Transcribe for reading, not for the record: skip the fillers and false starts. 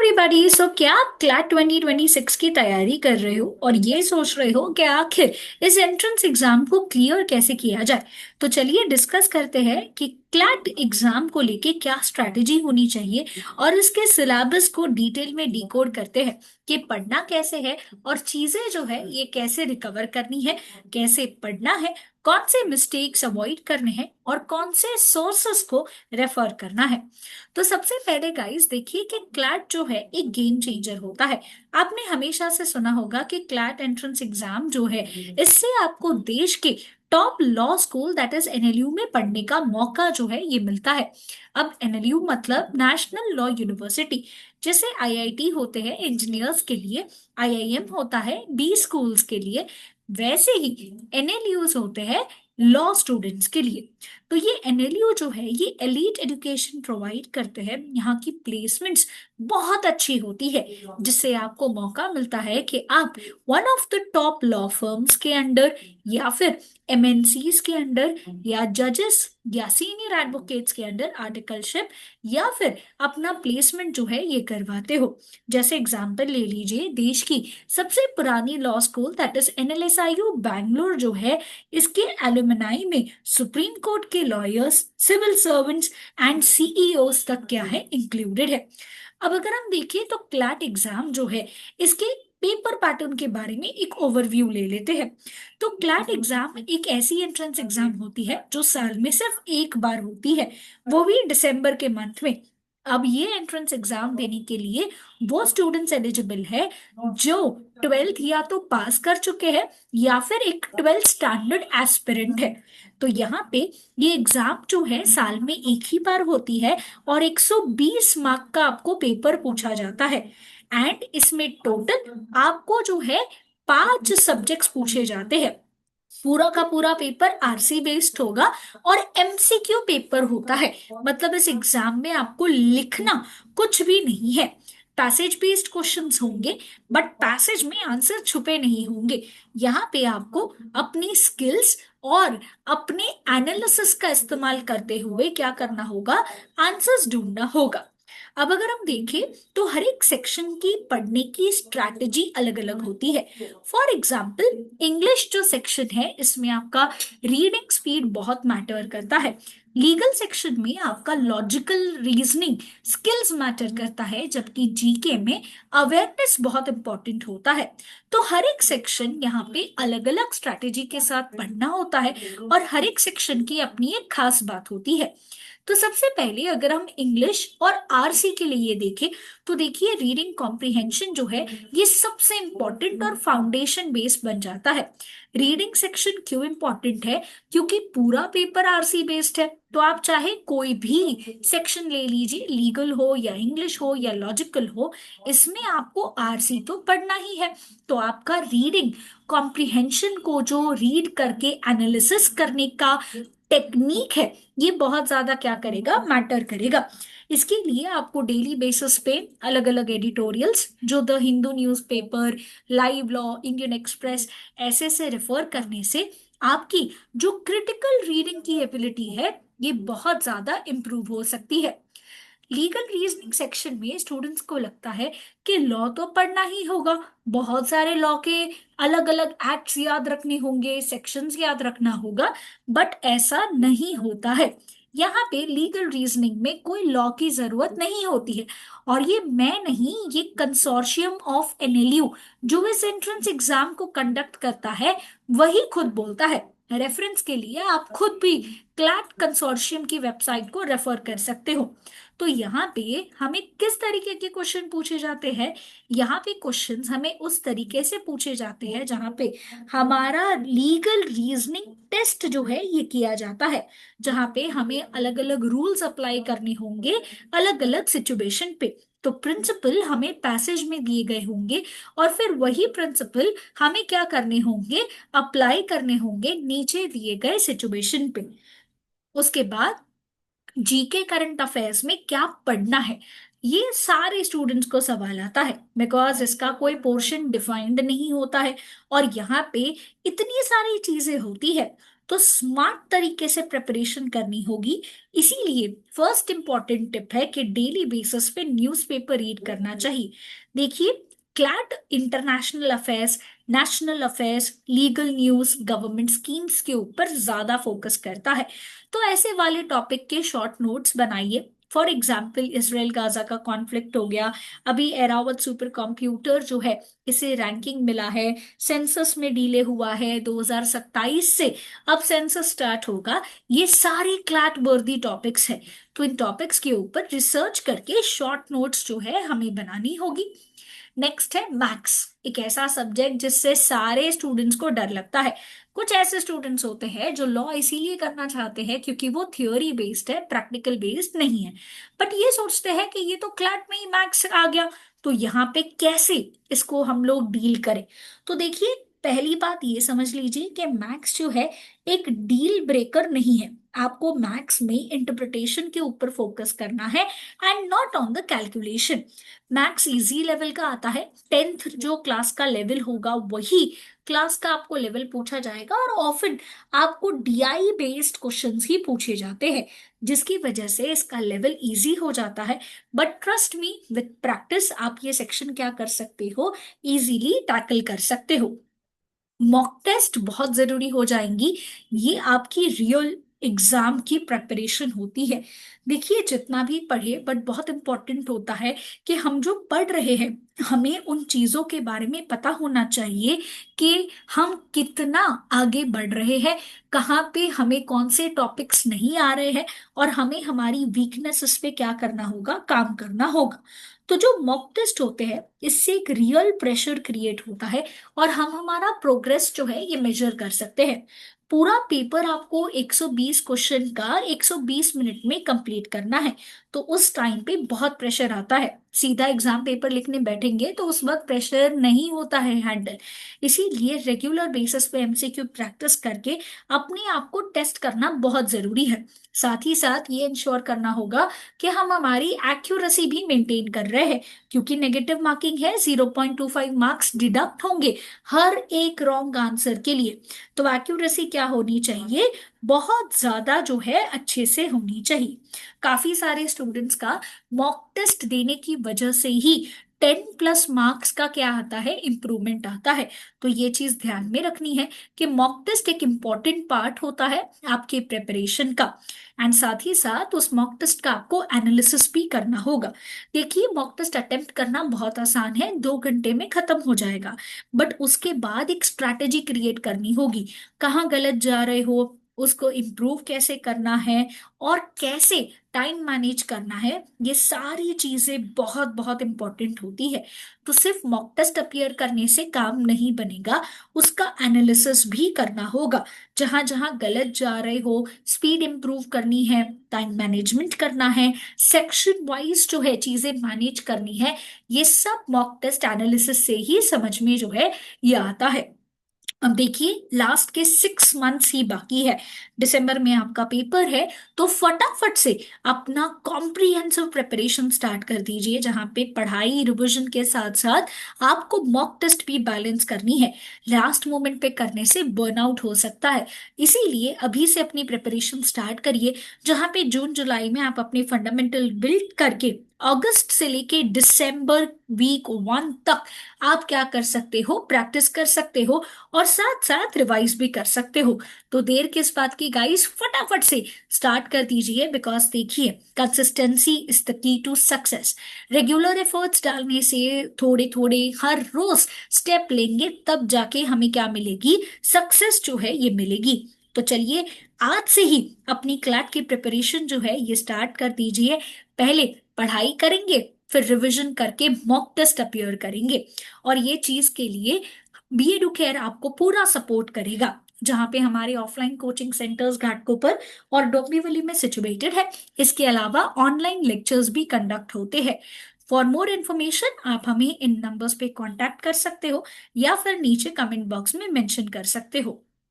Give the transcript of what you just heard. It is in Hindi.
एवरीबॉडी। सो क्या आप क्लैट 2026 की तैयारी कर रहे हो और ये सोच रहे हो कि आखिर इस एंट्रेंस एग्जाम को क्लियर कैसे किया जाए? तो चलिए डिस्कस करते हैं कि क्लैट एग्जाम को लेके क्या स्ट्रैटेजी होनी चाहिए और इसके सिलेबस को डिटेल में डिकोड करते हैं कि पढ़ना कैसे है और चीजें जो है ये कैसे रिकवर करनी है, कैसे पढ़ना है, कौन से मिस्टेक्स अवॉइड करने हैं और कौन से सोर्सेस को रेफर करना है। तो सबसे पहले गाइस देखिए कि क्लैट जो है एक गेम चेंजर होता है। आपने हमेशा से सुना होगा कि क्लैट एंट्रेंस एग्जाम जो है इससे आपको देश के top law school that is NLU में पढ़ने का मौका जो है ये मिलता है। अब एनएलयू मतलब नेशनल लॉ यूनिवर्सिटी। जैसे आईआईटी होते हैं इंजीनियर्स के लिए, आईआईएम होता है बी स्कूल्स के लिए, वैसे ही एनएलयूज होते हैं लॉ स्टूडेंट्स के लिए। तो ये एनएलयू जो है ये एलीट एजुकेशन प्रोवाइड करते हैं। यहाँ की प्लेसमेंट्स बहुत अच्छी होती है जिससे आपको मौका मिलता है कि आप one of the top law firms के अंडर या फिर एमएनसीज के अंडर या जजेस या सीनियर एडवोकेट्स के अंडर आर्टिकलशिप या फिर अपना प्लेसमेंट जो है ये करवाते हो। जैसे एग्जाम्पल ले लीजिए, देश की सबसे पुरानी law school that is NLSIU Bangalore जो है, इसके एलुमनाई में सुप्रीम कोर्ट के lawyers, civil servants and CEOs तक क्या है इंक्लूडेड है। अब अगर हम देखें तो क्लैट एग्जाम जो है इसके पेपर पैटर्न के बारे में एक ओवरव्यू ले लेते हैं। तो क्लैट एग्जाम एक ऐसी एंट्रेंस एग्जाम होती है जो साल में सिर्फ एक बार होती है, वो भी दिसंबर के मंथ में। अब ये एंट्रेंस एग्जाम देने के लिए वो स्टूडेंट्स एलिजिबल है जो ट्वेल्थ या तो पास कर चुके हैं या फिर एक ट्वेल्थ स्टैंडर्ड एस्पिरेंट है। तो यहाँ पे ये एग्जाम जो है साल में एक ही बार होती है और 120 मार्क का आपको पेपर पूछा जाता है। एंड इसमें टोटल आपको जो है 5 सब्जेक्ट्स पूछे जाते हैं। पूरा का पूरा पेपर आरसी बेस्ड होगा और एमसीक्यू पेपर होता है। मतलब इस एग्जाम में आपको लिखना कुछ भी नहीं है। पैसेज बेस्ड क्वेश्चंस होंगे बट पैसेज में आंसर छुपे नहीं होंगे। यहाँ पे आपको अपनी स्किल्स और अपने एनालिसिस का इस्तेमाल करते हुए क्या करना होगा, आंसर्स ढूंढना होगा। अब अगर हम देखें तो हर एक सेक्शन की पढ़ने की स्ट्रैटेजी अलग अलग होती है। फॉर एग्जाम्पल इंग्लिश जो सेक्शन है इसमें आपका रीडिंग स्पीड बहुत मैटर करता है। लीगल सेक्शन में आपका लॉजिकल रीजनिंग स्किल्स मैटर करता है, जबकि जीके में अवेयरनेस बहुत इंपॉर्टेंट होता है। तो हर एक सेक्शन यहाँ पे अलग अलग स्ट्रैटेजी के साथ पढ़ना होता है और हर एक सेक्शन की अपनी एक खास बात होती है। तो सबसे पहले अगर हम इंग्लिश और आरसी के लिए देखें तो देखिए रीडिंग कॉम्प्रिहेंशन जो है ये सबसे इंपॉर्टेंट और फाउंडेशन बेस बन जाता है। रीडिंग सेक्शन क्यों इंपॉर्टेंट है? क्योंकि पूरा पेपर आरसी बेस्ड है। तो आप चाहे कोई भी सेक्शन ले लीजिए, लीगल हो या इंग्लिश हो या लॉजिकल हो, इसमें आपको आरसी तो पढ़ना ही है। तो आपका रीडिंग कॉम्प्रिहेंशन को जो रीड करके एनालिसिस करने का टेक्निक है ये बहुत ज्यादा क्या करेगा, मैटर करेगा। इसके लिए आपको डेली बेसिस पे अलग अलग एडिटोरियल्स जो the Hindu newspaper, live law, Indian express ऐसे से रेफर करने से आपकी जो क्रिटिकल रीडिंग की एबिलिटी है ये बहुत ज्यादा इंप्रूव हो सकती है। लीगल रीजनिंग सेक्शन में स्टूडेंट्स को लगता है कि लॉ तो पढ़ना ही होगा, बहुत सारे लॉ के अलग अलग एक्ट्स याद रखने होंगे, सेक्शंस याद रखना होगा, बट ऐसा नहीं होता है। यहाँ पे लीगल रीजनिंग में कोई लॉ की जरूरत नहीं होती है। और ये मैं नहीं, ये कंसोर्शियम ऑफ एनएलयू जो इस एंट्रेंस एग्जाम को कंडक्ट करता है वही खुद बोलता है। रेफरेंस के लिए आप खुद भी क्लैट कंसोर्शियम की वेबसाइट को रेफर कर सकते हो। तो यहाँ पे हमें किस तरीके के क्वेश्चन पूछे जाते हैं? यहाँ पे क्वेश्चंस हमें उस तरीके से पूछे जाते हैं जहाँ पे हमारा लीगल रीजनिंग टेस्ट जो है ये किया जाता है, जहाँ पे हमें अलग अलग रूल्स अप्लाई करने होंगे अलग अलग सिचुएशन पे। तो प्रिंसिपल हमें पैसेज में दिए गए होंगे और फिर वही प्रिंसिपल हमें क्या करने होंगे, अप्लाई करने होंगे नीचे दिए गए सिचुएशन पे। उसके बाद जीके करंट अफेयर्स में क्या पढ़ना है, ये सारे स्टूडेंट्स को सवाल आता है बिकॉज इसका कोई पोर्शन डिफाइंड नहीं होता है और यहाँ पे इतनी सारी चीजें होती है। तो स्मार्ट तरीके से प्रिपरेशन करनी होगी। इसीलिए फर्स्ट इंपॉर्टेंट टिप है कि डेली बेसिस पे न्यूज़पेपर रीड करना चाहिए। देखिए, CLAT international affairs, national affairs, legal news, government schemes के ऊपर ज्यादा फोकस करता है। तो ऐसे वाले टॉपिक के शॉर्ट नोट्स बनाइए। फॉर एग्जाम्पल, इसराइल गाजा का कॉन्फ्लिक्ट हो गया, अभी एरावत सुपर कंप्यूटर जो है इसे रैंकिंग मिला है, सेंसस में डिले हुआ है 2027 से, अब सेंसस स्टार्ट होगा। ये सारे क्लैट वर्दी टॉपिक्स है। तो इन टॉपिक्स के ऊपर रिसर्च करके शॉर्ट नोट्स जो है हमें बनानी होगी। नेक्स्ट है मैथ्स, एक ऐसा सब्जेक्ट जिससे सारे स्टूडेंट्स को डर लगता है। कुछ ऐसे स्टूडेंट्स होते हैं जो लॉ इसीलिए करना चाहते हैं क्योंकि वो थ्योरी बेस्ड है, प्रैक्टिकल बेस्ड नहीं है। बट ये सोचते हैं कि ये तो क्लैट में ही मैथ्स आ गया, तो यहाँ पे कैसे इसको हम लोग डील करें। तो देखिए, पहली बात ये समझ लीजिए कि मैथ्स जो है एक डील ब्रेकर नहीं है। आपको मैथ्स में इंटरप्रिटेशन के ऊपर फोकस करना है and not on the calculation. Maths easy level का आता है, 10th जो क्लास का लेवल होगा वही क्लास का आपको लेवल पूछा जाएगा, और ऑफन आपको डीआई बेस्ड क्वेश्चंस ही पूछे जाते हैं, जिसकी वजह से इसका लेवल इजी हो जाता है। But trust me, with practice आप ये सेक्शन क्या कर सकते हो, इजीली टैकल कर सकते हो। मॉक टेस्ट बहुत जरूरी हो जाएंगी, ये आपकी रियल एग्जाम की प्रिपरेशन होती है। देखिए, जितना भी पढ़े बट बहुत इंपॉर्टेंट होता है कि हम जो पढ़ रहे हैं हमें उन चीजों के बारे में पता होना चाहिए कि हम कितना आगे बढ़ रहे हैं, कहाँ पे हमें कौन से टॉपिक्स नहीं आ रहे हैं, और हमें हमारी वीकनेसेस पे क्या करना होगा, काम करना होगा। तो जो मॉक टेस्ट होते हैं इससे एक रियल प्रेशर क्रिएट होता है, और हम हमारा प्रोग्रेस जो है ये मेजर कर सकते हैं। पूरा पेपर आपको 120 क्वेश्चन का 120 मिनट में कंप्लीट करना है। तो उस टाइम पे बहुत प्रेशर आता है, सीधा एग्जाम पेपर लिखने बैठेंगे तो उस वक्त प्रेशर नहीं होता है हैंडल। इसीलिए रेगुलर बेसिस पे एमसीक्यू प्रैक्टिस करके अपने आप को टेस्ट करना बहुत जरूरी है। साथ ही साथ ये इंश्योर करना होगा कि हम हमारी एक्यूरेसी भी मेंटेन कर रहे हैं, क्योंकि नेगेटिव मार्किंग है, 0.25 मार्क्स डिडक्ट होंगे हर एक रॉन्ग आंसर के लिए। तो एक्यूरेसी क्या होनी चाहिए, बहुत ज्यादा जो है अच्छे से होनी चाहिए। काफी सारे स्टूडेंट्स का मॉक टेस्ट देने की वजह से ही 10+ मार्क्स का क्या आता है, इम्प्रूवमेंट आता है। तो ये चीज ध्यान में रखनी है कि मॉक टेस्ट एक इम्पॉर्टेंट पार्ट होता है आपके प्रिपरेशन का। एंड साथ ही साथ उस मॉक टेस्ट का आपको एनालिसिस भी करना होगा। देखिए, मॉक टेस्ट अटेम्प्ट करना बहुत आसान है, 2 घंटे में खत्म हो जाएगा। बट उसके बाद एक स्ट्रैटेजी क्रिएट करनी होगी, कहाँ गलत जा रहे हो, उसको इम्प्रूव कैसे करना है, और कैसे टाइम मैनेज करना है। ये सारी चीजें बहुत बहुत इंपॉर्टेंट होती है। तो सिर्फ मॉक टेस्ट अपीयर करने से काम नहीं बनेगा, उसका एनालिसिस भी करना होगा। जहां जहां गलत जा रहे हो, स्पीड इंप्रूव करनी है, टाइम मैनेजमेंट करना है, सेक्शन वाइज जो है चीजें मैनेज करनी है, ये सब मॉक टेस्ट एनालिसिस से ही समझ में जो है ये आता है। अब देखिए, लास्ट के 6 मंथ्स ही बाकी है, दिसंबर में आपका पेपर है। तो फटाफट से अपना कॉम्प्रिहेंसिव प्रिपरेशन स्टार्ट कर दीजिए, जहां पे पढ़ाई रिवीजन के साथ साथ आपको मॉक टेस्ट भी बैलेंस करनी है। लास्ट मोमेंट पे करने से बर्नआउट हो सकता है, इसीलिए अभी से अपनी प्रिपरेशन स्टार्ट करिए, जहां पे जून जुलाई में आप अपने फंडामेंटल बिल्ड करके अगस्त से लेके दिसंबर वीक 1 तक आप क्या कर सकते हो, प्रैक्टिस कर सकते हो, और साथ साथ रिवाइज भी कर सकते हो। तो देर किस बात की गाइस, फटाफट से स्टार्ट कर दीजिए, बिकॉज देखिए, consistency is the key to success. Regular efforts डालने से, थोड़े थोड़े हर रोज स्टेप लेंगे, तब जाके हमें क्या मिलेगी, सक्सेस जो है ये मिलेगी। तो चलिए, आज से ही अपनी क्लैट की प्रिपरेशन जो है ये स्टार्ट कर दीजिए। पहले पढ़ाई करेंगे, फिर रिवीजन करके मॉक टेस्ट अपीयर करेंगे, और ये चीज के लिए बी एडू केयर आपको पूरा सपोर्ट करेगा, जहाँ पे हमारे ऑफलाइन कोचिंग सेंटर्स घाटकोपर और डोंबिवली में सिचुएटेड है। इसके अलावा ऑनलाइन लेक्चर्स भी कंडक्ट होते हैं। फॉर मोर इन्फॉर्मेशन आप हमें इन नंबर्स पे कांटेक्ट कर सकते हो, या फिर नीचे कमेंट बॉक्स में मेंशन कर सकते हो।